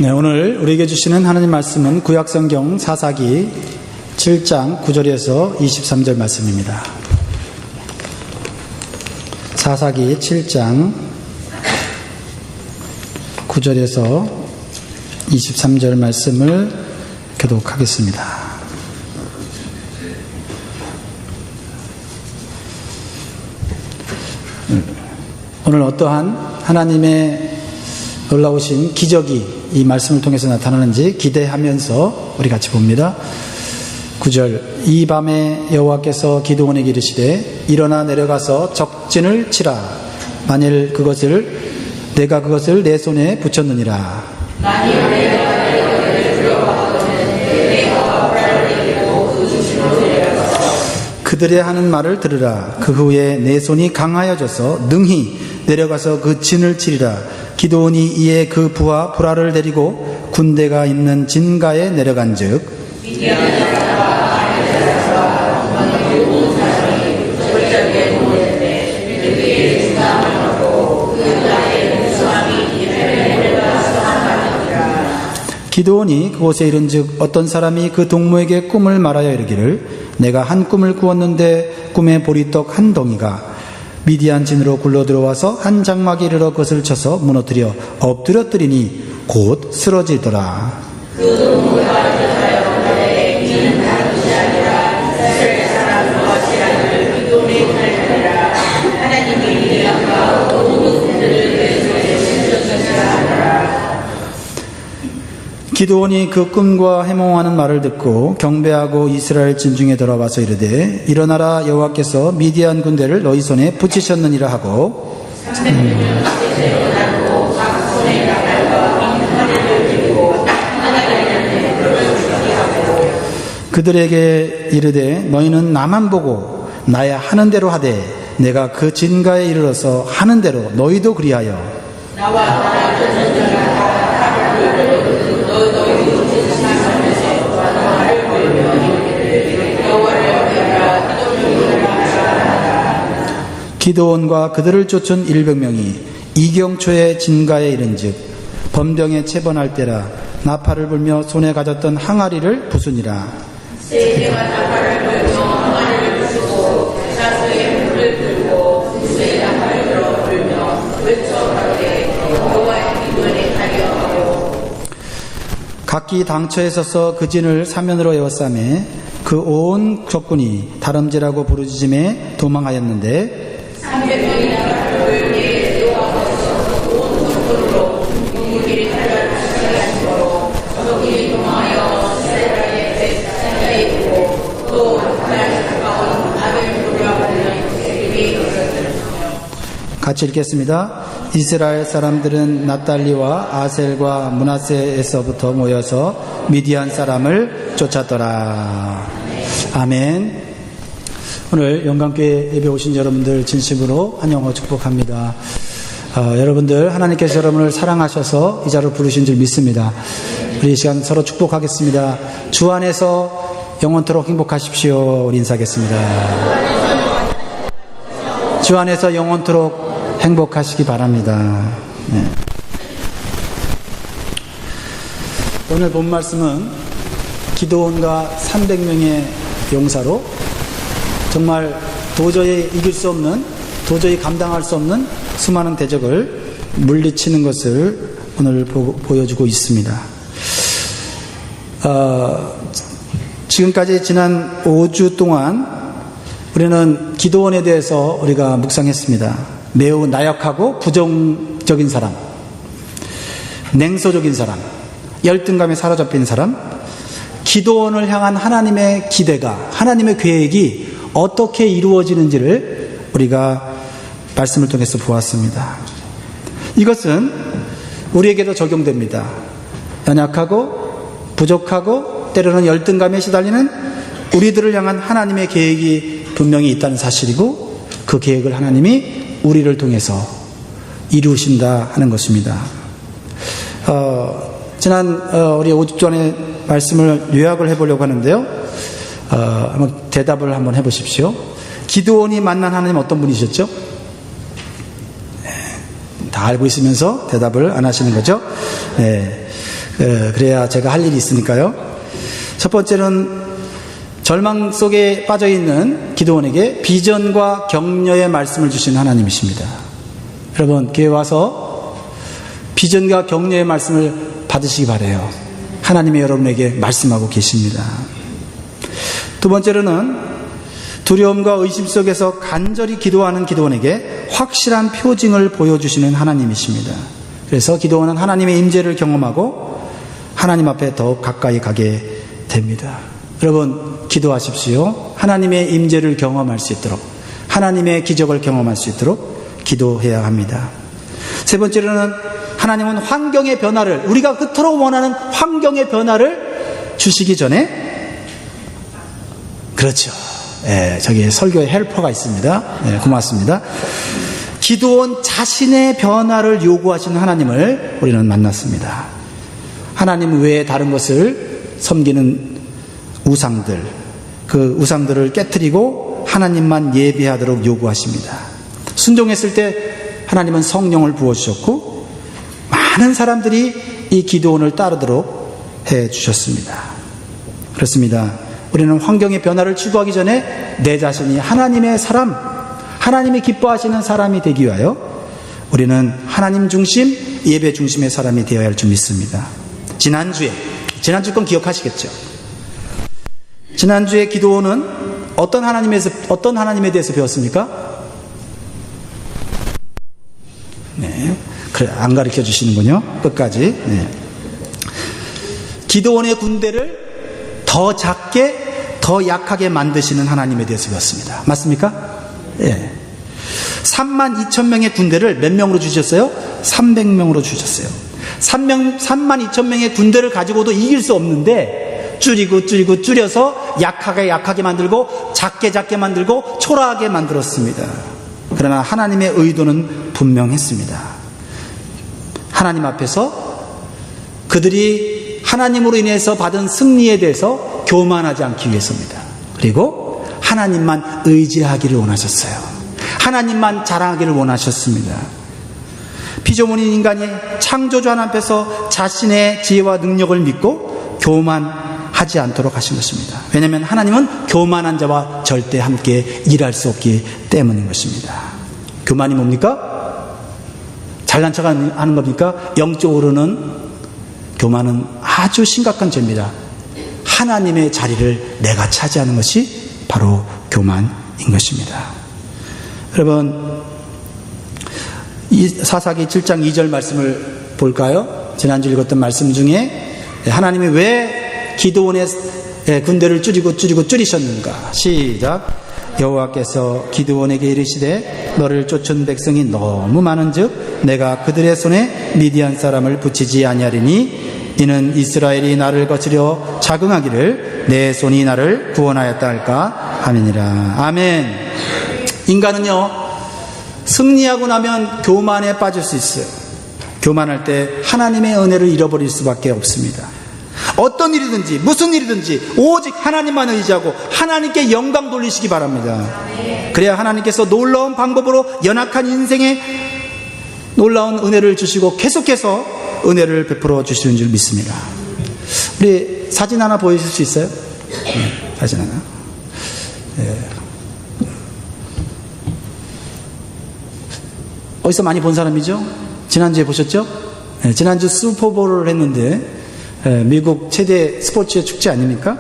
네, 오늘 우리에게 주시는 하나님 말씀은 구약성경 사사기 7장 9절에서 23절 말씀입니다. 사사기 7장 9절에서 23절 말씀을 교독하겠습니다. 오늘 어떠한 하나님의 놀라우신 기적이 이 말씀을 통해서 나타나는지 기대하면서 우리 같이 봅니다. 9절 이 밤에 여호와께서 기드온에게 이르시되 일어나 내려가서 적진을 치라. 만일 내가 그것을 내 손에 붙였느니라. 그들의 하는 말을 들으라. 그 후에 내 손이 강하여져서 능히 내려가서 그 진을 치리라. 기드온이 이에 그 부하 불화를 데리고 군대가 있는 진가에 내려간즉 기드온이 그곳에 이른즉 어떤 사람이 그 동무에게 꿈을 말하여 이르기를 내가 한 꿈을 꾸었는데 꿈에 보리떡 한 덩이가 미디안 진으로 굴러 들어와서 한 장막에 이르러 그것을 쳐서 무너뜨려 엎드려뜨리니 곧 쓰러지더라. 기드온이 그 꿈과 해몽하는 말을 듣고 경배하고 이스라엘 진중에 돌아와서 이르되 일어나라 여호와께서 미디안 군대를 너희 손에 붙이셨느니라 하고 그들에게 이르되 너희는 나만 보고 나야 하는 대로 하되 내가 그 진가에 이르러서 하는 대로 너희도 그리하여 기드온과 그들을 쫓은 100명이 이경초의 진가에 이른즉 범병에 체번할 때라 나팔을 불며 손에 가졌던 항아리를 부수니라. 각기 당처에 서서 그 진을 사면으로 에워싸매 그 온 적군이 다름질하고 부르짖음에 도망하였는데 같이 읽겠습니다. 이스라엘 사람들은 납달리와 아셀과 므낫세에서부터 모여서 미디안 사람을 쫓았더라. 아멘. 오늘 영광교회 예배 오신 여러분들 진심으로 환영하고 축복합니다. 여러분들 하나님께서 여러분을 사랑하셔서 이 자리로 부르신 줄 믿습니다. 우리 이 시간 서로 축복하겠습니다. 주 안에서 영원토록 행복하십시오. 우리 인사하겠습니다. 주 안에서 영원토록 행복하시기 바랍니다. 네. 오늘 본 말씀은 기드온과 300명의 용사로 정말 도저히 이길 수 없는, 도저히 감당할 수 없는 수많은 대적을 물리치는 것을 오늘 보여주고 있습니다. 지금까지 지난 5주 동안 우리는 기드온에 대해서 우리가 묵상했습니다. 매우 나약하고 부정적인 사람, 냉소적인 사람, 열등감에 사로잡힌 사람, 기드온을 향한 하나님의 기대가, 하나님의 계획이 어떻게 이루어지는지를 우리가 말씀을 통해서 보았습니다. 이것은 우리에게도 적용됩니다. 연약하고 부족하고 때로는 열등감에 시달리는 우리들을 향한 하나님의 계획이 분명히 있다는 사실이고 그 계획을 하나님이 우리를 통해서 이루신다 하는 것입니다. 지난 우리 5주 전에 말씀을 요약을 해보려고 하는데요. 한번 대답을 한번 해보십시오. 기드온이 만난 하나님 어떤 분이셨죠? 다 알고 있으면서 대답을 안 하시는 거죠. 네. 그래야 제가 할 일이 있으니까요. 첫 번째는 절망 속에 빠져있는 기드온에게 비전과 격려의 말씀을 주신 하나님이십니다. 여러분, 교회 와서 비전과 격려의 말씀을 받으시기 바라요. 하나님이 여러분에게 말씀하고 계십니다. 두 번째로는 두려움과 의심 속에서 간절히 기도하는 기드온에게 확실한 표징을 보여주시는 하나님이십니다. 그래서 기드온은 하나님의 임재를 경험하고 하나님 앞에 더욱 가까이 가게 됩니다. 여러분, 기도하십시오. 하나님의 임재를 경험할 수 있도록, 하나님의 기적을 경험할 수 있도록 기도해야 합니다. 세 번째로는 하나님은 환경의 변화를, 우리가 그토록 원하는 환경의 변화를 주시기 전에, 그렇죠. 저기 설교에 헬퍼가 있습니다. 고맙습니다. 기드온 자신의 변화를 요구하시는 하나님을 우리는 만났습니다. 하나님 외에 다른 것을 섬기는 우상들, 그 우상들을 깨트리고 하나님만 예배하도록 요구하십니다. 순종했을 때 하나님은 성령을 부어주셨고 많은 사람들이 이 기드온을 따르도록 해주셨습니다. 그렇습니다. 우리는 환경의 변화를 추구하기 전에 내 자신이 하나님의 사람, 하나님이 기뻐하시는 사람이 되기 위하여 우리는 하나님 중심, 예배 중심의 사람이 되어야 할 줄 믿습니다. 지난주 건 기억하시겠죠? 지난주에 기드온은 어떤 하나님에 대해서 배웠습니까? 네, 그래, 안 가르쳐 주시는군요. 끝까지. 네. 기드온의 군대를 더 작게, 더 약하게 만드시는 하나님에 대해서 배웠습니다. 맞습니까? 예. 32,000명의 군대를 몇 명으로 주셨어요? 300명으로 주셨어요. 32,000명의 군대를 가지고도 이길 수 없는데 줄여서 약하게 만들고 작게 만들고 초라하게 만들었습니다. 그러나 하나님의 의도는 분명했습니다. 하나님 앞에서 그들이 하나님으로 인해서 받은 승리에 대해서 교만하지 않기 위해서입니다. 그리고 하나님만 의지하기를 원하셨어요. 하나님만 자랑하기를 원하셨습니다. 피조물인 인간이 창조주 하나님 앞에서 자신의 지혜와 능력을 믿고 교만하지 않도록 하신 것입니다. 왜냐하면 하나님은 교만한 자와 절대 함께 일할 수 없기 때문인 것입니다. 교만이 뭡니까? 잘난 척 하는 겁니까? 영적으로는 교만은 아주 심각한 죄입니다. 하나님의 자리를 내가 차지하는 것이 바로 교만인 것입니다. 여러분, 사사기 7장 2절 말씀을 볼까요? 지난주 읽었던 말씀 중에 하나님이 왜 기드온의 군대를 줄이셨는가? 시작. 여호와께서 기드온에게 이르시되 너를 쫓은 백성이 너무 많은즉 내가 그들의 손에 미디안 사람을 붙이지 아니하리니 이는 이스라엘이 나를 거스려 자긍하기를 내 손이 나를 구원하였다 할까 하느니라. 아멘. 인간은요, 승리하고 나면 교만에 빠질 수 있어요. 교만할 때 하나님의 은혜를 잃어버릴 수밖에 없습니다. 어떤 일이든지 무슨 일이든지 오직 하나님만 의지하고 하나님께 영광 돌리시기 바랍니다. 그래야 하나님께서 놀라운 방법으로 연약한 인생에 놀라운 은혜를 주시고 계속해서 은혜를 베풀어 주시는 줄 믿습니다. 우리 사진 하나 보여주실 수 있어요? 네, 사진 하나. 네. 어디서 많이 본 사람이죠? 지난주에 보셨죠? 네, 지난주 슈퍼볼을 했는데 미국 최대 스포츠 축제 아닙니까?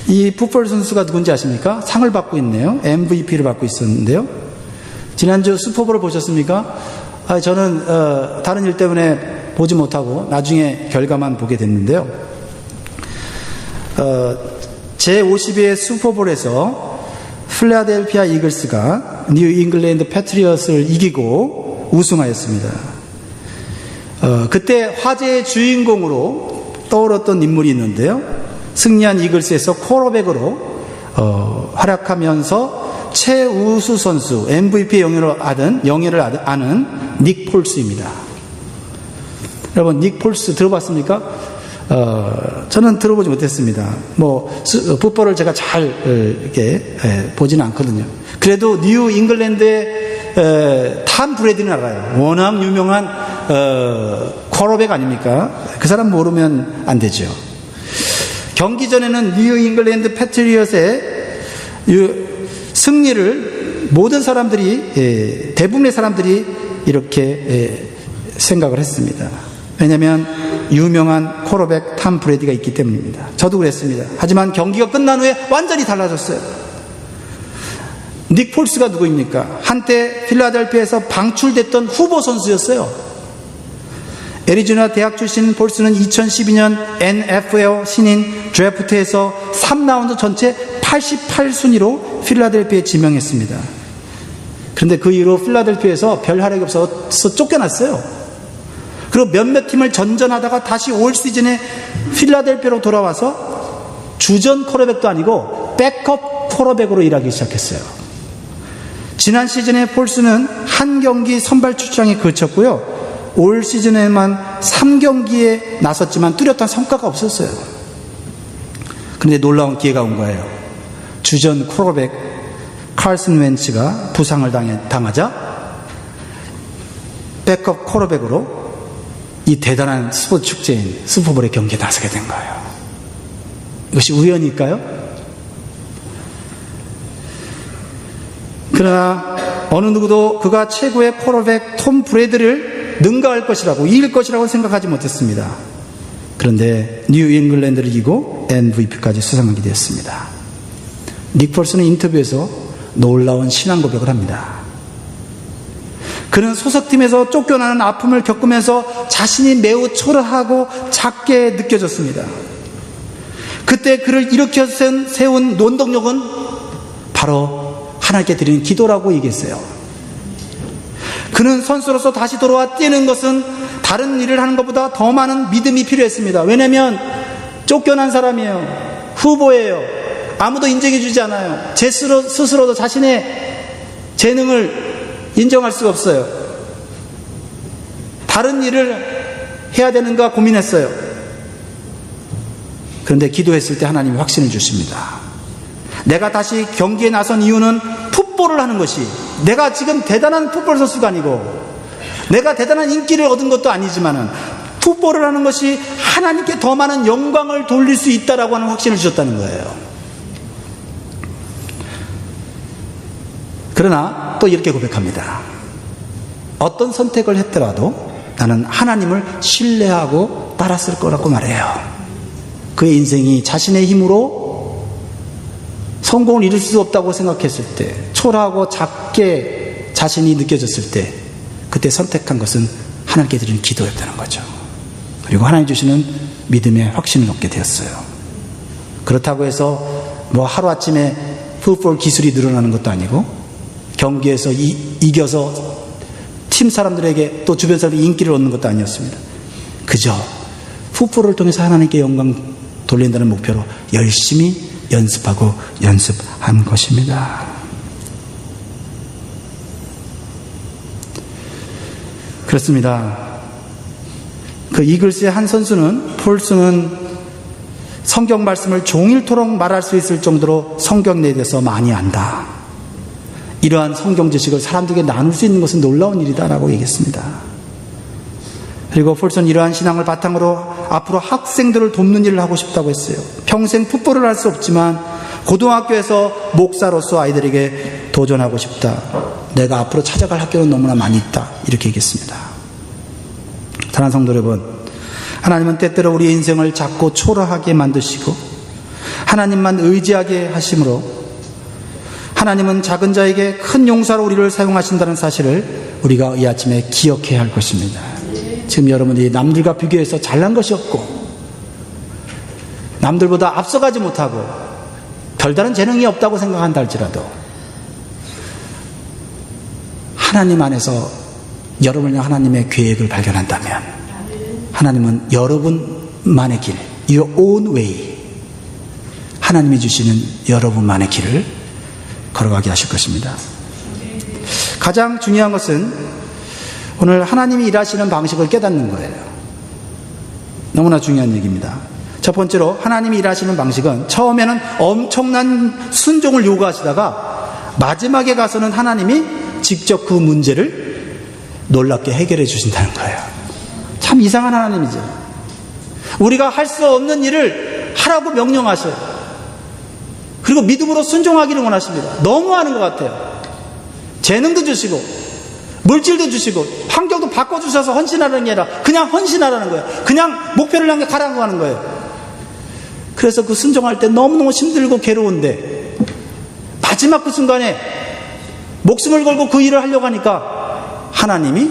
이 풋볼 선수가 누군지 아십니까? 상을 받고 있네요. MVP를 받고 있었는데요. 지난주 슈퍼볼을 보셨습니까? 저는 다른 일 때문에 보지 못하고 나중에 결과만 보게 됐는데요. 제52회 슈퍼볼에서 필라델피아 이글스가 뉴 잉글랜드 패트리엇을 이기고 우승하였습니다. 그때 화제의 주인공으로 떠올랐던 인물이 있는데요. 승리한 이글스에서 쿼터백으로 활약하면서 최우수 선수 MVP 영예를 아는 닉 폴스입니다. 여러분, 닉 폴스 들어봤습니까? 저는 들어보지 못했습니다. 풋볼을 제가 잘 이렇게 보지는 않거든요. 그래도 뉴 잉글랜드의 탐 브레드는 알아요. 워낙 유명한 쿼터백 아닙니까? 그 사람 모르면 안 되죠. 경기 전에는 뉴 잉글랜드 패트리엇의 승리를 모든 사람들이, 대부분의 사람들이 이렇게 생각을 했습니다. 왜냐하면 유명한 쿼터백 탐 브레디가 있기 때문입니다. 저도 그랬습니다. 하지만 경기가 끝난 후에 완전히 달라졌어요. 닉 폴스가 누구입니까? 한때 필라델피아에서 방출됐던 후보 선수였어요. 애리조나 대학 출신 폴스는 2012년 NFL 신인 드래프트에서 3라운드 전체 88순위로 필라델피아에 지명했습니다. 그런데 그 이후로 필라델피아에서 별 활약이 없어서 쫓겨났어요. 그리고 몇몇 팀을 전전하다가 다시 올 시즌에 필라델피아로 돌아와서 주전 쿼터백도 아니고 백업 쿼터백으로 일하기 시작했어요. 지난 시즌에 폴스는 한 경기 선발 출장에 그쳤고요. 올 시즌에만 3경기에 나섰지만 뚜렷한 성과가 없었어요. 그런데 놀라운 기회가 온 거예요. 주전 쿼터백 칼슨 웬츠가 부상을 당하자 백업 쿼터백으로 이 대단한 스포츠 축제인 슈퍼볼의 경기에 나서게 된 거예요. 이것이 우연일까요? 그러나 어느 누구도 그가 최고의 쿼터백 톰 브레드를 능가할 것이라고, 이길 것이라고 생각하지 못했습니다. 그런데 뉴 잉글랜드를 이기고 MVP까지 수상하게 되었습니다. 닉 폴스는 인터뷰에서 놀라운 신앙 고백을 합니다. 그는 소속팀에서 쫓겨나는 아픔을 겪으면서 자신이 매우 초라하고 작게 느껴졌습니다. 그때 그를 일으켜 세운 원동력은 바로 하나님께 드리는 기도라고 얘기했어요. 그는 선수로서 다시 돌아와 뛰는 것은 다른 일을 하는 것보다 더 많은 믿음이 필요했습니다. 왜냐하면 쫓겨난 사람이에요. 후보예요. 아무도 인정해주지 않아요. 스스로도 자신의 재능을 인정할 수가 없어요. 다른 일을 해야 되는가 고민했어요. 그런데 기도했을 때 하나님이 확신을 주십니다. 내가 다시 경기에 나선 이유는 풋볼을 하는 것이, 내가 지금 대단한 풋볼 선수가 아니고 내가 대단한 인기를 얻은 것도 아니지만은 풋볼을 하는 것이 하나님께 더 많은 영광을 돌릴 수 있다라고 하는 확신을 주셨다는 거예요. 그러나 또 이렇게 고백합니다. 어떤 선택을 했더라도 나는 하나님을 신뢰하고 따랐을 거라고 말해요. 그의 인생이 자신의 힘으로 성공을 이룰 수 없다고 생각했을 때, 초라하고 작게 자신이 느껴졌을 때, 그때 선택한 것은 하나님께 드리는 기도였다는 거죠. 그리고 하나님 주시는 믿음의 확신을 얻게 되었어요. 그렇다고 해서 뭐 하루아침에 풋볼 기술이 늘어나는 것도 아니고, 경기에서 이겨서 팀 사람들에게 또 주변 사람들이 인기를 얻는 것도 아니었습니다. 그저 풋볼을 통해서 하나님께 영광 돌린다는 목표로 열심히 연습하고 연습한 것입니다. 그렇습니다. 그 이글스의 한 선수는, 폴스는 성경 말씀을 종일토록 말할 수 있을 정도로 성경 내에 대해서 많이 안다. 이러한 성경 지식을 사람들에게 나눌 수 있는 것은 놀라운 일이다라고 얘기했습니다. 그리고 폴스는 이러한 신앙을 바탕으로 앞으로 학생들을 돕는 일을 하고 싶다고 했어요. 평생 풋볼을 할 수 없지만 고등학교에서 목사로서 아이들에게 도전하고 싶다. 내가 앞으로 찾아갈 학교는 너무나 많이 있다. 이렇게 얘기했습니다. 사랑하는 성도 여러분, 하나님은 때때로 우리의 인생을 작고 초라하게 만드시고 하나님만 의지하게 하심으로, 하나님은 작은 자에게 큰 용사로 우리를 사용하신다는 사실을 우리가 이 아침에 기억해야 할 것입니다. 지금 여러분이 남들과 비교해서 잘난 것이 없고 남들보다 앞서가지 못하고 별다른 재능이 없다고 생각한다 할지라도 하나님 안에서 여러분이 하나님의 계획을 발견한다면 하나님은 여러분만의 길, your own way, 하나님이 주시는 여러분만의 길을 걸어가게 하실 것입니다. 가장 중요한 것은 오늘 하나님이 일하시는 방식을 깨닫는 거예요. 너무나 중요한 얘기입니다. 첫 번째로 하나님이 일하시는 방식은 처음에는 엄청난 순종을 요구하시다가 마지막에 가서는 하나님이 직접 그 문제를 놀랍게 해결해 주신다는 거예요. 참 이상한 하나님이죠. 우리가 할 수 없는 일을 하라고 명령하셔요. 그리고 믿음으로 순종하기를 원하십니다. 너무하는 것 같아요. 재능도 주시고 물질도 주시고 환경도 바꿔주셔서 헌신하라는 게 아니라 그냥 헌신하라는 거예요. 그냥 목표를 향해 가라고 하는 거예요. 그래서 그 순종할 때 너무너무 힘들고 괴로운데 마지막 그 순간에 목숨을 걸고 그 일을 하려고 하니까 하나님이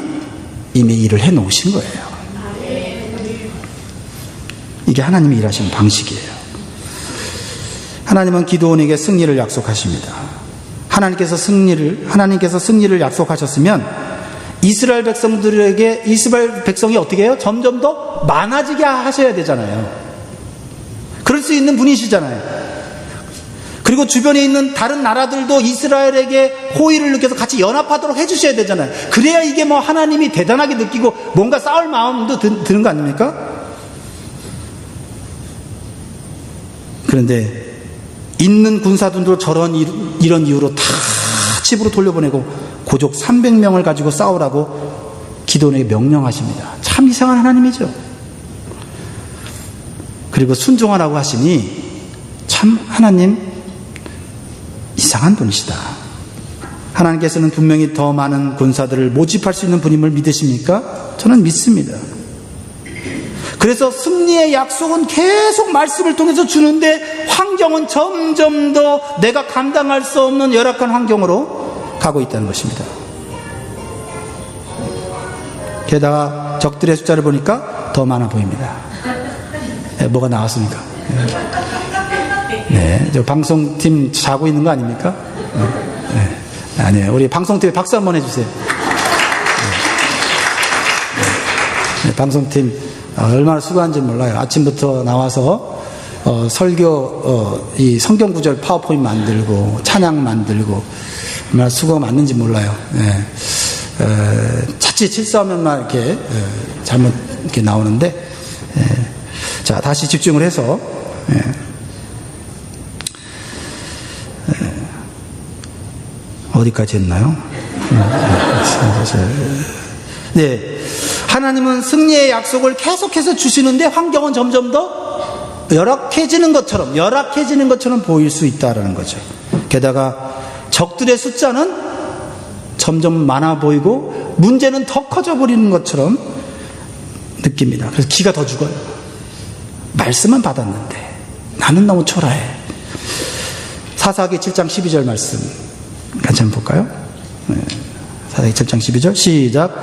이미 일을 해놓으신 거예요. 이게 하나님이 일하시는 방식이에요. 하나님은 기드온에게 승리를 약속하십니다. 하나님께서 승리를 약속하셨으면 이스라엘 백성이 어떻게 해요? 점점 더 많아지게 하셔야 되잖아요. 그럴 수 있는 분이시잖아요. 그리고 주변에 있는 다른 나라들도 이스라엘에게 호의를 느껴서 같이 연합하도록 해주셔야 되잖아요. 그래야 이게 뭐 하나님이 대단하게 느끼고 뭔가 싸울 마음도 드는 거 아닙니까? 그런데 있는 군사들도 이런 이유로 다 집으로 돌려보내고 고족 300명을 가지고 싸우라고 기드온에게 명령하십니다. 참 이상한 하나님이죠. 그리고 순종하라고 하시니 참 하나님 이상한 분이시다. 하나님께서는 분명히 더 많은 군사들을 모집할 수 있는 분임을 믿으십니까? 저는 믿습니다. 그래서 승리의 약속은 계속 말씀을 통해서 주는데 환경은 점점 더 내가 감당할 수 없는 열악한 환경으로 가고 있다는 것입니다. 게다가 적들의 숫자를 보니까 더 많아 보입니다. 뭐가 나왔습니까? 네, 저 방송팀 자고 있는 거 아닙니까? 네, 아니에요. 우리 방송팀에 박수 한번 해주세요. 네, 방송팀 얼마나 수고한지 몰라요. 아침부터 나와서 설교 이 성경 구절 파워포인트 만들고 찬양 만들고 얼마나 수고가 많는지 몰라요. 네. 자칫 실수하면만 이렇게 잘못 이렇게 나오는데 자 다시 집중을 해서 어디까지 했나요? 네. 하나님은 승리의 약속을 계속해서 주시는데 환경은 점점 더 열악해지는 것처럼 보일 수 있다라는 거죠. 게다가 적들의 숫자는 점점 많아 보이고 문제는 더 커져 버리는 것처럼 느낍니다. 그래서 기가 더 죽어요. 말씀은 받았는데 나는 너무 초라해. 사사기 7장 12절 말씀 같이 한번 볼까요? 네. 사사기 7장 12절 시작.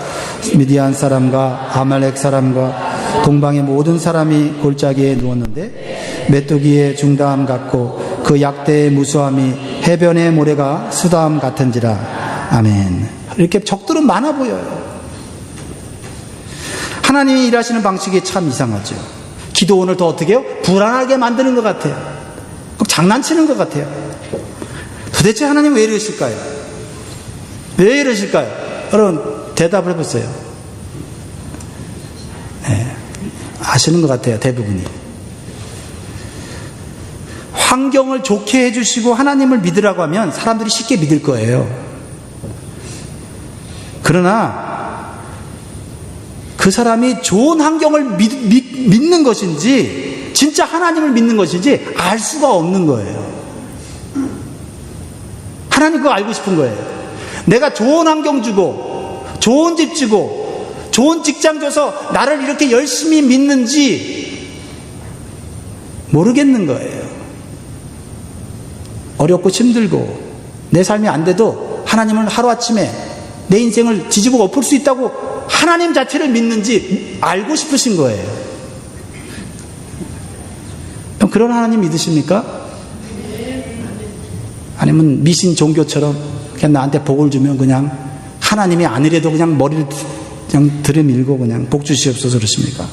미디안 사람과 아말렉 사람과 동방의 모든 사람이 골짜기에 누웠는데 메뚜기의 중다함 같고 그 약대의 무수함이 해변의 모래가 수다함 같은지라. 아멘. 이렇게 적들은 많아 보여요. 하나님이 일하시는 방식이 참 이상하죠. 기도원을 더 어떻게 해요? 불안하게 만드는 것 같아요. 꼭 장난치는 것 같아요. 도대체 하나님 왜 이러실까요? 왜 이러실까요? 여러분 대답을 해보세요. 네, 아시는 것 같아요. 대부분이. 환경을 좋게 해주시고 하나님을 믿으라고 하면 사람들이 쉽게 믿을 거예요. 그러나 그 사람이 좋은 환경을 믿는 것인지 진짜 하나님을 믿는 것인지 알 수가 없는 거예요. 하나님 그거 알고 싶은 거예요. 내가 좋은 환경 주고 좋은 집 주고 좋은 직장 줘서 나를 이렇게 열심히 믿는지 모르겠는 거예요. 어렵고 힘들고 내 삶이 안 돼도 하나님을 하루아침에 내 인생을 뒤집어 엎을 수 있다고 하나님 자체를 믿는지 알고 싶으신 거예요. 그런 하나님 믿으십니까? 아니면 미신 종교처럼 그냥 나한테 복을 주면 그냥 하나님이 아니래도 그냥 머리를 그냥 들이밀고 그냥 복 주시옵소서 그러십니까?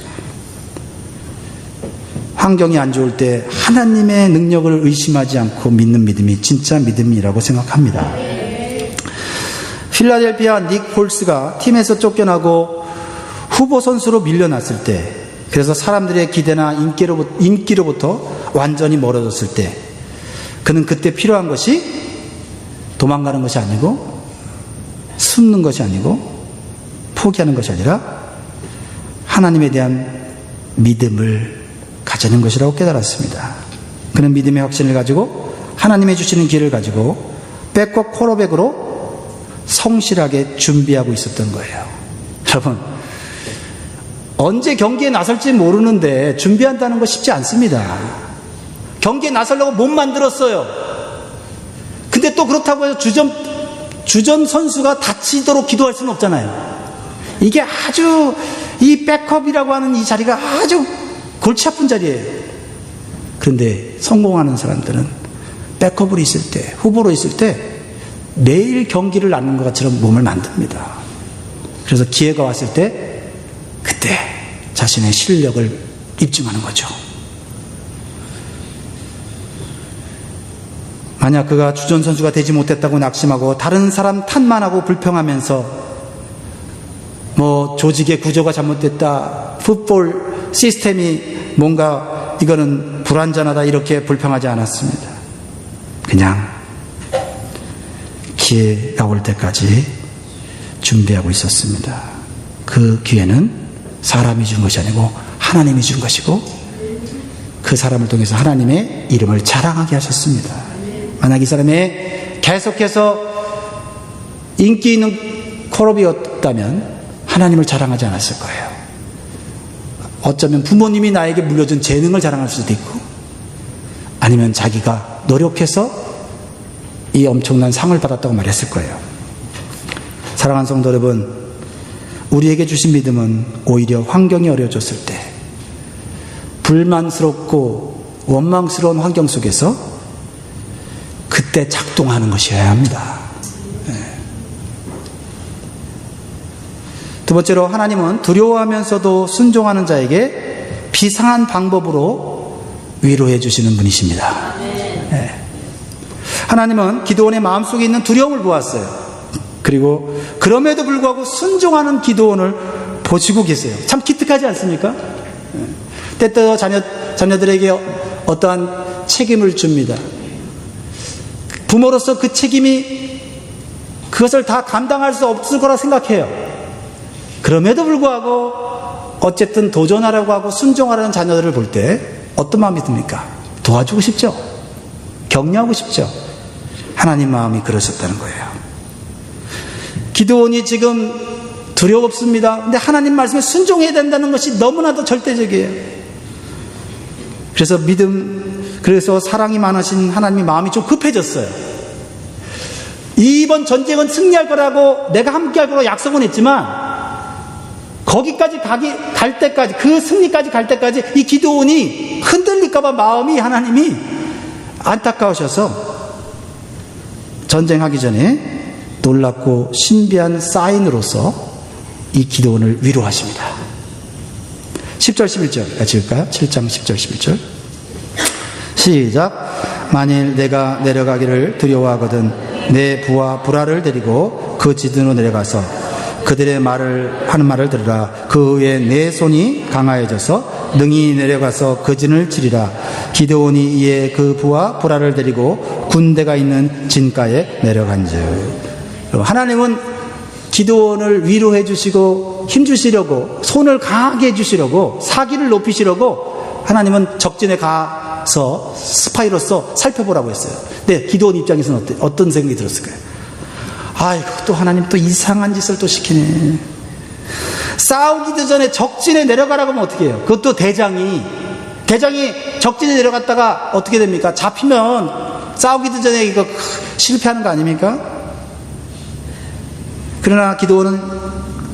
환경이 안 좋을 때 하나님의 능력을 의심하지 않고 믿는 믿음이 진짜 믿음이라고 생각합니다. 필라델피아 닉 폴스가 팀에서 쫓겨나고 후보 선수로 밀려났을 때, 그래서 사람들의 기대나 인기로부터 완전히 멀어졌을 때, 그는 그때 필요한 것이 도망가는 것이 아니고, 숨는 것이 아니고, 포기하는 것이 아니라 하나님에 대한 믿음을 가지는 것이라고 깨달았습니다. 그는 믿음의 확신을 가지고 하나님이 주시는 길을 가지고 백과 코러백으로 성실하게 준비하고 있었던 거예요. 여러분, 언제 경기에 나설지 모르는데 준비한다는 거 쉽지 않습니다. 경기에 나서려고 몸 만들었어요. 근데 또 그렇다고 해서 주전 선수가 다치도록 기도할 수는 없잖아요. 이게 아주 이 백업이라고 하는 이 자리가 아주 골치 아픈 자리예요. 그런데 성공하는 사람들은 백업으로 있을 때, 후보로 있을 때 매일 경기를 낳는 것처럼 몸을 만듭니다. 그래서 기회가 왔을 때 그때 자신의 실력을 입증하는 거죠. 만약 그가 주전 선수가 되지 못했다고 낙심하고 다른 사람 탓만 하고 불평하면서 조직의 구조가 잘못됐다, 풋볼 시스템이 뭔가 이거는 불완전하다 이렇게 불평하지 않았습니다. 그냥 기회가 올 때까지 준비하고 있었습니다. 그 기회는 사람이 준 것이 아니고 하나님이 준 것이고 그 사람을 통해서 하나님의 이름을 자랑하게 하셨습니다. 만약 이 사람이 계속해서 인기 있는 콜업이었다면 하나님을 자랑하지 않았을 거예요. 어쩌면 부모님이 나에게 물려준 재능을 자랑할 수도 있고 아니면 자기가 노력해서 이 엄청난 상을 받았다고 말했을 거예요. 사랑하는 성도 여러분, 우리에게 주신 믿음은 오히려 환경이 어려워졌을 때 불만스럽고 원망스러운 환경 속에서 그때 작동하는 것이어야 합니다. 두 번째로 하나님은 두려워하면서도 순종하는 자에게 비상한 방법으로 위로해 주시는 분이십니다. 하나님은 기드온의 마음속에 있는 두려움을 보았어요. 그리고 그럼에도 불구하고 순종하는 기드온을 보시고 계세요. 참 기특하지 않습니까? 때때로 자녀들에게 어떠한 책임을 줍니다. 부모로서 그 책임이 그것을 다 감당할 수 없을 거라 생각해요. 그럼에도 불구하고 어쨌든 도전하라고 하고 순종하라는 자녀들을 볼 때 어떤 마음이 듭니까? 도와주고 싶죠. 격려하고 싶죠. 하나님 마음이 그러셨다는 거예요. 기드온이 지금 두려웠습니다. 근데 하나님 말씀에 순종해야 된다는 것이 너무나도 절대적이에요. 그래서 사랑이 많으신 하나님의 마음이 좀 급해졌어요. 이번 전쟁은 승리할 거라고 내가 함께 할 거라고 약속은 했지만 거기까지 갈 때까지, 그 승리까지 갈 때까지 이 기드온이 흔들릴까봐 마음이 하나님이 안타까우셔서 전쟁하기 전에 놀랍고 신비한 사인으로서 이 기드온을 위로하십니다. 10절 11절 같이 읽을까요? 7장 10절 11절 시작. 만일 내가 내려가기를 두려워하거든 내 부하 브라를 데리고 그 지dun으로 내려가서 그들의 하는 말을 들으라. 그 후에 내 손이 강하여져서 능히 내려가서 그 진을 치리라. 기드온이 이에 그 부하 브라를 데리고 군대가 있는 진가에 내려간즉. 하나님은 기드온을 위로해 주시고 힘 주시려고, 손을 강하게 해 주시려고, 사기를 높이시려고 하나님은 적진에 가서 스파이로서 살펴보라고 했어요. 근데 기드온 입장에서는 어떤 생각이 들었을까요? 아이고, 또 하나님 또 이상한 짓을 또 시키네. 싸우기도 전에 적진에 내려가라고 하면 어떻게 해요? 그것도 대장이 적진에 내려갔다가 어떻게 됩니까? 잡히면 싸우기도 전에 이거 실패하는 거 아닙니까? 그러나 기드온은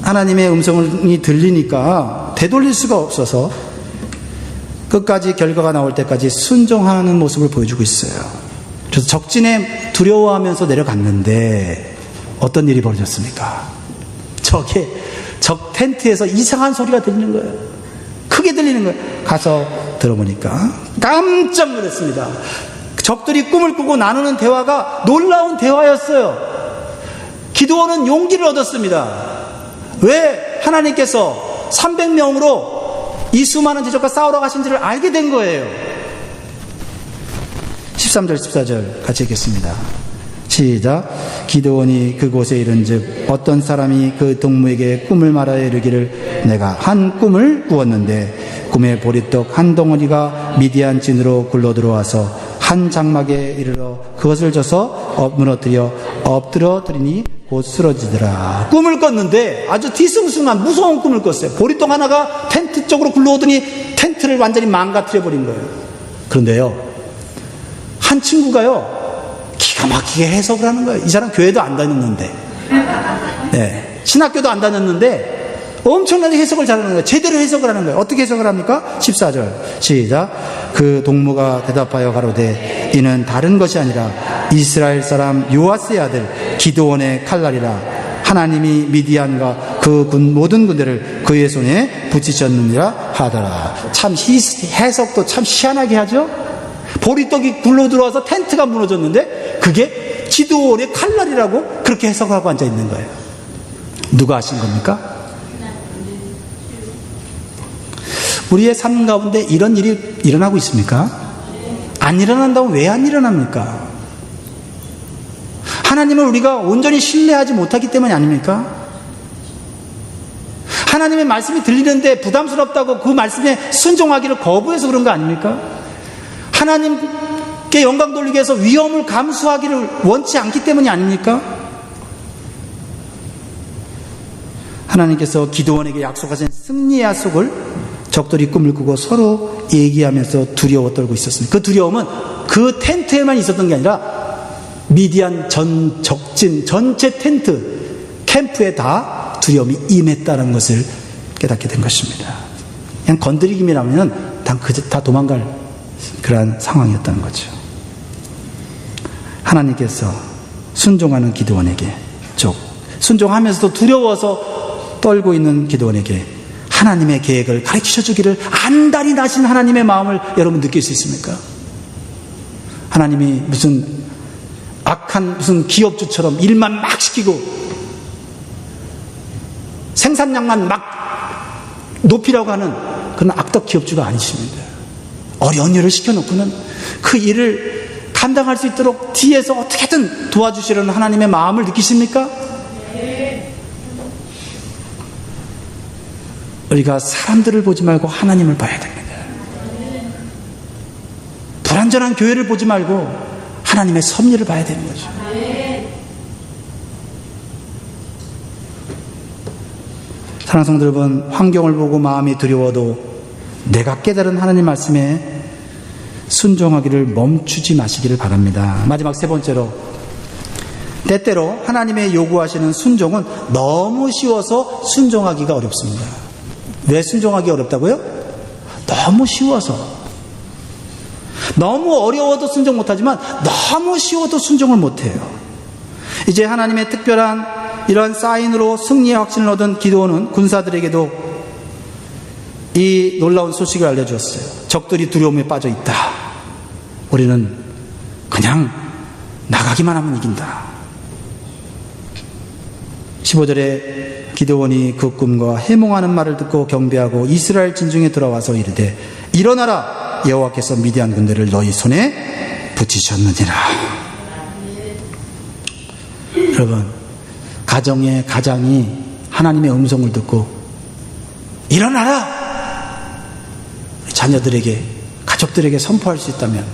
하나님의 음성이 들리니까 되돌릴 수가 없어서 끝까지 결과가 나올 때까지 순종하는 모습을 보여주고 있어요. 그래서 적진에 두려워하면서 내려갔는데 어떤 일이 벌어졌습니까? 적 텐트에서 이상한 소리가 들리는 거예요. 크게 들리는 거예요. 가서 들어보니까 깜짝 놀랐습니다. 적들이 꿈을 꾸고 나누는 대화가 놀라운 대화였어요. 기드온은 용기를 얻었습니다. 왜 하나님께서 300명으로 이 수많은 대적과 싸우러 가신지를 알게 된 거예요. 13절 14절 같이 읽겠습니다. 시작. 기드온이 그곳에 이른즉 어떤 사람이 그 동무에게 꿈을 말하여 이르기를 내가 한 꿈을 꾸었는데 꿈에 보리떡 한 덩어리가 미디안 진으로 굴러들어와서 한 장막에 이르러 그것을 져서 무너뜨려 엎드러뜨리니 곧 쓰러지더라. 꿈을 꿨는데 아주 뒤숭숭한 무서운 꿈을 꿨어요. 보리떡 하나가 텐트 쪽으로 굴러오더니 텐트를 완전히 망가뜨려 버린 거예요. 그런데요, 한 친구가요 기가 막히게 해석을 하는 거예요. 이 사람 교회도 안 다녔는데, 네, 신학교도 안 다녔는데 엄청나게 해석을 잘하는 거예요. 제대로 해석을 하는 거예요. 어떻게 해석을 합니까? 14절 시작. 그 동무가 대답하여 가로되 이는 다른 것이 아니라 이스라엘 사람 요아스의 아들 기드온의 칼날이라. 하나님이 미디안과 그 모든 군대를 그의 손에 붙이셨느니라 하더라. 참 해석도 참 희한하게 하죠. 보리떡이 굴러들어와서 텐트가 무너졌는데 그게 기드온의 칼날이라고 그렇게 해석하고 앉아 있는 거예요. 누가 하신 겁니까? 우리의 삶 가운데 이런 일이 일어나고 있습니까? 안 일어난다면 왜 안 일어납니까? 하나님을 우리가 온전히 신뢰하지 못하기 때문이 아닙니까? 하나님의 말씀이 들리는데 부담스럽다고 그 말씀에 순종하기를 거부해서 그런 거 아닙니까? 하나님께 영광 돌리기 위해서 위험을 감수하기를 원치 않기 때문이 아닙니까? 하나님께서 기드온에게 약속하신 승리의 약속을 적들이 꿈을 꾸고 서로 얘기하면서 두려워 떨고 있었습니다. 그 두려움은 그 텐트에만 있었던 게 아니라 미디안 전 적진 전체 텐트 캠프에 다 두려움이 임했다는 것을 깨닫게 된 것입니다. 그냥 건드리기만 하면 다 도망갈 그러한 상황이었다는 거죠. 하나님께서 순종하는 기드온에게 순종하면서도 두려워서 떨고 있는 기드온에게 하나님의 계획을 가르쳐 주기를 안달이 나신 하나님의 마음을 여러분 느낄 수 있습니까? 하나님이 무슨 악한 무슨 기업주처럼 일만 막 시키고 생산량만 막 높이라고 하는 그런 악덕 기업주가 아니십니다. 어려운 일을 시켜놓고는 그 일을 감당할 수 있도록 뒤에서 어떻게든 도와주시려는 하나님의 마음을 느끼십니까? 우리가 사람들을 보지 말고 하나님을 봐야 됩니다. 불완전한 교회를 보지 말고 하나님의 섭리를 봐야 되는 거죠. 사랑하는 성도 여러분, 환경을 보고 마음이 두려워도 내가 깨달은 하나님 말씀에 순종하기를 멈추지 마시기를 바랍니다. 마지막 세 번째로, 때때로 하나님의 요구하시는 순종은 너무 쉬워서 순종하기가 어렵습니다. 왜 순종하기 어렵다고요? 너무 쉬워서. 너무 어려워도 순종 못하지만 너무 쉬워도 순종을 못해요. 이제 하나님의 특별한 이러한 사인으로 승리의 확신을 얻은 기드온은 군사들에게도 이 놀라운 소식을 알려주었어요. 적들이 두려움에 빠져 있다. 우리는 그냥 나가기만 하면 이긴다. 15절에 기드온이 그 꿈과 해몽하는 말을 듣고 경배하고 이스라엘 진중에 들어와서 이르되 일어나라, 여호와께서 미디안 군대를 너희 손에 붙이셨느니라. 여러분, 가정의 가장이 하나님의 음성을 듣고 일어나라, 자녀들에게, 가족들에게 선포할 수 있다면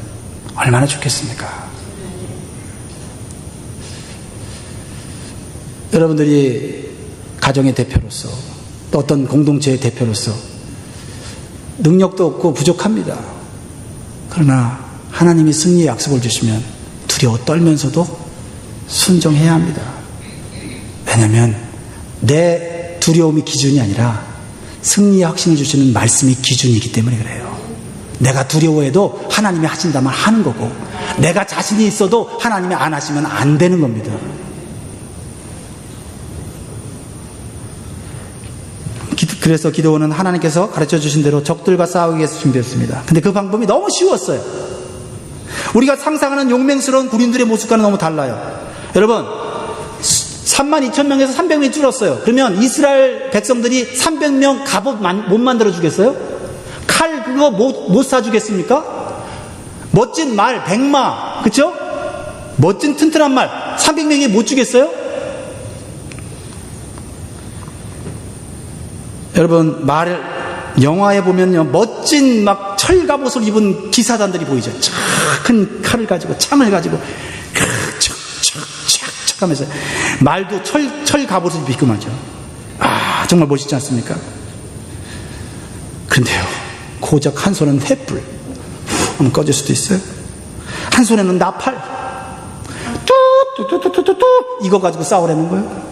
얼마나 좋겠습니까? 여러분들이 가정의 대표로서, 또 어떤 공동체의 대표로서 능력도 없고 부족합니다. 그러나 하나님이 승리의 약속을 주시면 두려워 떨면서도 순종해야 합니다. 왜냐하면 내 두려움이 기준이 아니라 승리의 확신을 주시는 말씀이 기준이기 때문에 그래요. 내가 두려워해도 하나님이 하신다면 하는 거고, 내가 자신이 있어도 하나님이 안 하시면 안 되는 겁니다. 그래서 기드온은 하나님께서 가르쳐 주신 대로 적들과 싸우기 위해서 준비했습니다. 근데 그 방법이 너무 쉬웠어요. 우리가 상상하는 용맹스러운 군인들의 모습과는 너무 달라요. 여러분, 32,000명에서 300명이 줄었어요. 그러면 이스라엘 백성들이 300명 갑옷 못 만들어 주겠어요? 칼 그거 못 사주겠습니까? 멋진 말, 백마, 그쵸? 멋진 튼튼한 말, 300명이 못 죽였어요? 여러분, 영화에 보면요, 멋진 막 철갑옷을 입은 기사단들이 보이죠. 큰 칼을 가지고, 창을 가지고, 척 하면서, 말도 철갑옷을 입고 말이죠. 정말 멋있지 않습니까? 근데요, 고작 한 손은 횃불, 하면 꺼질 수도 있어요. 한 손에는 나팔, 뚝뚝뚝뚝뚝, 이거 가지고 싸우라는 거예요.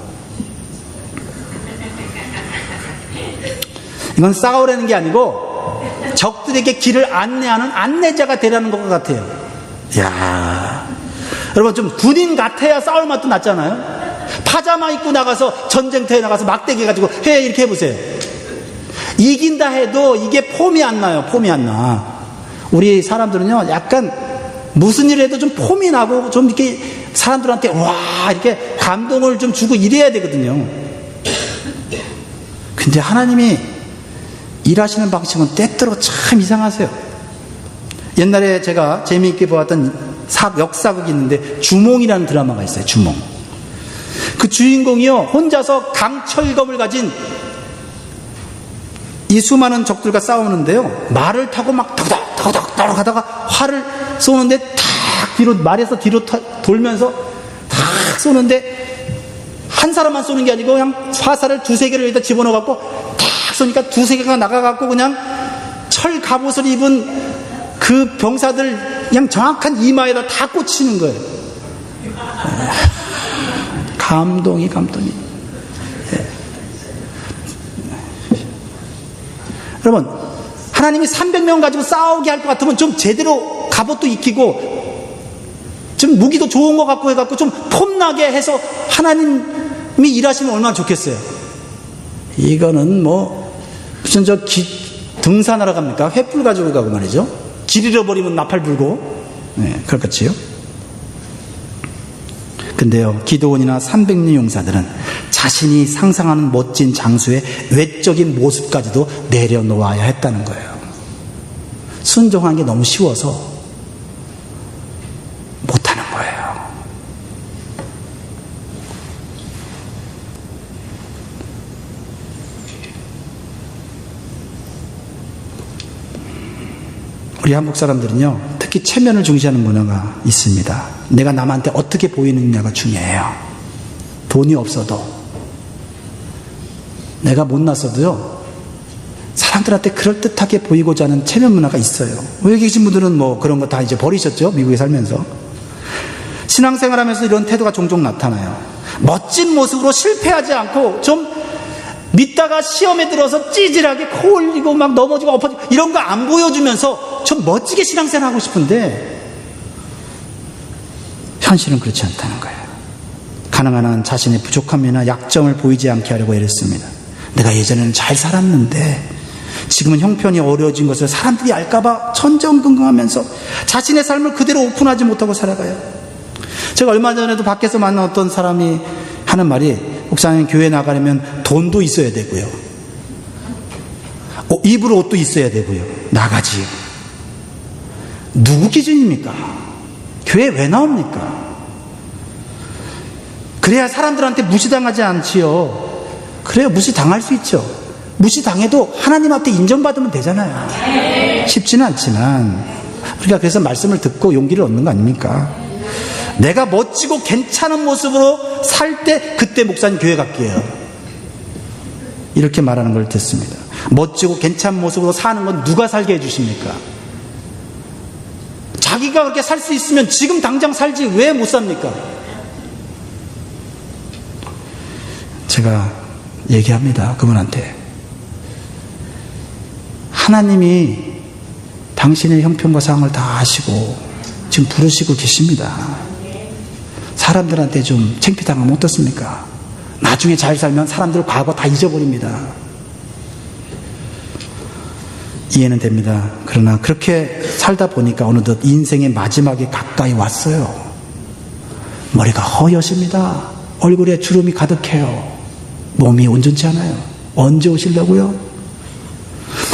이건 싸우라는 게 아니고 적들에게 길을 안내하는 안내자가 되라는 것 같아요. 이야, 여러분, 좀 군인 같아야 싸울 맛도 났잖아요. 파자마 입고 나가서 전쟁터에 나가서 막대기 가지고 이렇게 해보세요. 이긴다 해도 이게 폼이 안 나요. 폼이 안 나. 우리 사람들은요, 약간 무슨 일 해도 좀 폼이 나고 좀 이렇게 사람들한테 와 이렇게 감동을 좀 주고 이래야 되거든요. 근데 하나님이 일하시는 방식은 때때로 참 이상하세요. 옛날에 제가 재미있게 보았던 역사극이 있는데 주몽이라는 드라마가 있어요. 주몽. 그 주인공이요, 혼자서 강철검을 가진 이 수많은 적들과 싸우는데요, 말을 타고 막 더덕더덕 하다가 활을 쏘는데 탁 뒤로, 말에서 뒤로 돌면서 탁 쏘는데 한 사람만 쏘는 게 아니고 그냥 화살을 두세 개를 여기다 집어넣어 갖고 탁 쏘니까 두세 개가 나가 갖고 그냥 철 갑옷을 입은 그 병사들 그냥 정확한 이마에다 다 꽂히는 거예요. 감동이. 여러분, 하나님이 300명 가지고 싸우게 할 것 같으면 좀 제대로 갑옷도 익히고 좀 무기도 좋은 거 갖고 해갖고 좀 폼나게 해서 하나님이 일하시면 얼마나 좋겠어요. 이거는 뭐 무슨 등산하러 갑니까? 횃불 가지고 가고 말이죠. 길 잃어버리면 나팔 불고, 그렇겠지요. 근데요, 기드온이나 300명 용사들은 자신이 상상하는 멋진 장수의 외적인 모습까지도 내려놓아야 했다는 거예요. 순종하는 게 너무 쉬워서 못하는 거예요. 우리 한국 사람들은요, 특히 체면을 중시하는 문화가 있습니다. 내가 남한테 어떻게 보이느냐가 중요해요. 돈이 없어도, 내가 못났어도요, 사람들한테 그럴듯하게 보이고자 하는 체면 문화가 있어요. 여기 계신 분들은 뭐 그런 거 다 이제 버리셨죠? 미국에 살면서. 신앙생활 하면서 이런 태도가 종종 나타나요. 멋진 모습으로 실패하지 않고 좀 믿다가 시험에 들어서 찌질하게 코 올리고 막 넘어지고 엎어지고 이런 거 안 보여주면서 좀 멋지게 신앙생활 하고 싶은데 현실은 그렇지 않다는 거예요. 가능한 한 자신의 부족함이나 약점을 보이지 않게 하려고 애를 씁니다. 내가 예전에는 잘 살았는데 지금은 형편이 어려워진 것을 사람들이 알까봐 천정긍긍하면서 자신의 삶을 그대로 오픈하지 못하고 살아가요. 제가 얼마 전에도 밖에서 만난 어떤 사람이 하는 말이, 목사님, 교회 나가려면 돈도 있어야 되고요, 입을 옷도 있어야 되고요, 나가지요. 누구 기준입니까? 교회 왜 나옵니까? 그래야 사람들한테 무시당하지 않지요. 그래야 무시당할 수 있죠. 무시당해도 하나님 앞에 인정받으면 되잖아요. 쉽지는 않지만 우리가 그래서 말씀을 듣고 용기를 얻는 거 아닙니까? 내가 멋지고 괜찮은 모습으로 살 때 그때 목사님 교회 갈게요, 이렇게 말하는 걸 듣습니다. 멋지고 괜찮은 모습으로 사는 건 누가 살게 해주십니까? 자기가 그렇게 살 수 있으면 지금 당장 살지 왜 못 삽니까? 제가 얘기합니다, 그분한테. 하나님이 당신의 형편과 상황을 다 아시고 지금 부르시고 계십니다. 사람들한테 좀 창피당하면 어떻습니까? 나중에 잘 살면 사람들 과거 다 잊어버립니다. 이해는 됩니다. 그러나 그렇게 살다 보니까 어느덧 인생의 마지막에 가까이 왔어요. 머리가 허여십니다. 얼굴에 주름이 가득해요. 몸이 온전치 않아요. 언제 오시려고요?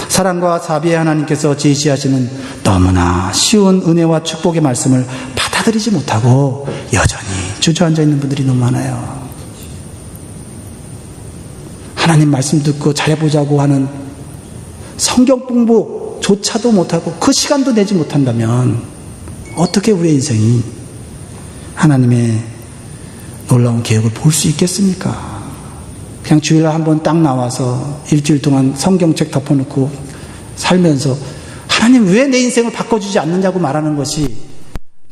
사랑과 자비의 하나님께서 제시하시는 너무나 쉬운 은혜와 축복의 말씀을 받아 받아들이지 못하고 여전히 주저앉아 있는 분들이 너무 많아요. 하나님 말씀 듣고 잘해보자고 하는 성경 공부조차도 못하고 그 시간도 내지 못한다면 어떻게 우리의 인생이 하나님의 놀라운 계획을 볼 수 있겠습니까? 그냥 주일날 한번 딱 나와서 일주일 동안 성경책 덮어놓고 살면서 하나님 왜 내 인생을 바꿔주지 않느냐고 말하는 것이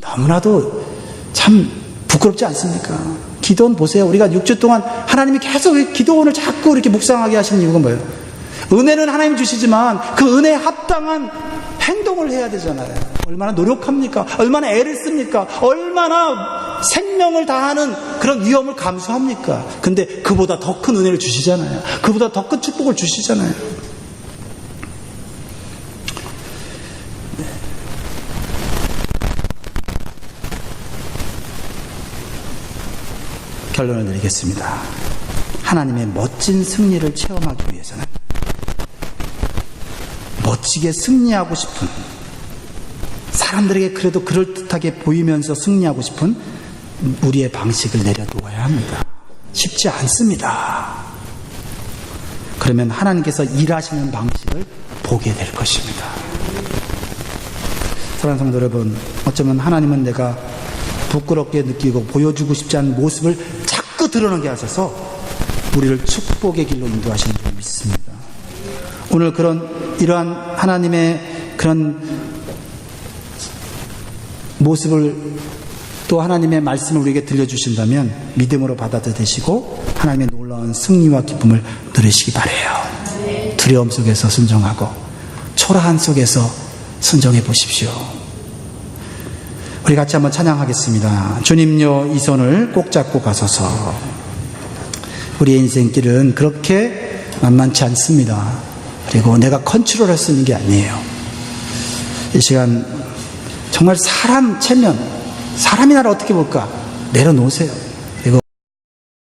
너무나도 참 부끄럽지 않습니까? 기도원 보세요. 우리가 6주 동안 하나님이 계속 기도원을 자꾸 이렇게 묵상하게 하시는 이유가 뭐예요? 은혜는 하나님 주시지만 그 은혜에 합당한 행동을 해야 되잖아요. 얼마나 노력합니까? 얼마나 애를 씁니까? 얼마나 생명을 다하는 그런 위험을 감수합니까? 근데 그보다 더 큰 은혜를 주시잖아요. 그보다 더 큰 축복을 주시잖아요. 결론을 내리겠습니다. 하나님의 멋진 승리를 체험하기 위해서는 멋지게 승리하고 싶은, 사람들에게 그래도 그럴듯하게 보이면서 승리하고 싶은 우리의 방식을 내려놓아야 합니다. 쉽지 않습니다. 그러면 하나님께서 일하시는 방식을 보게 될 것입니다. 사랑하는 성도 여러분, 어쩌면 하나님은 내가 부끄럽게 느끼고 보여주고 싶지 않은 모습을 자꾸 드러나게 하셔서 우리를 축복의 길로 인도하시는 줄 믿습니다. 오늘 이러한 하나님의 그런 모습을, 또 하나님의 말씀을 우리에게 들려주신다면 믿음으로 받아들이시고 하나님의 놀라운 승리와 기쁨을 누리시기 바라요. 두려움 속에서 순종하고 초라한 속에서 순종해 보십시오. 우리 같이 한번 찬양하겠습니다. 주님요 이 손을 꼭 잡고 가소서. 우리의 인생길은 그렇게 만만치 않습니다. 그리고 내가 컨트롤할 수 있는 게 아니에요. 이 시간 정말 사람 체면, 사람이 나를 어떻게 볼까 내려놓으세요.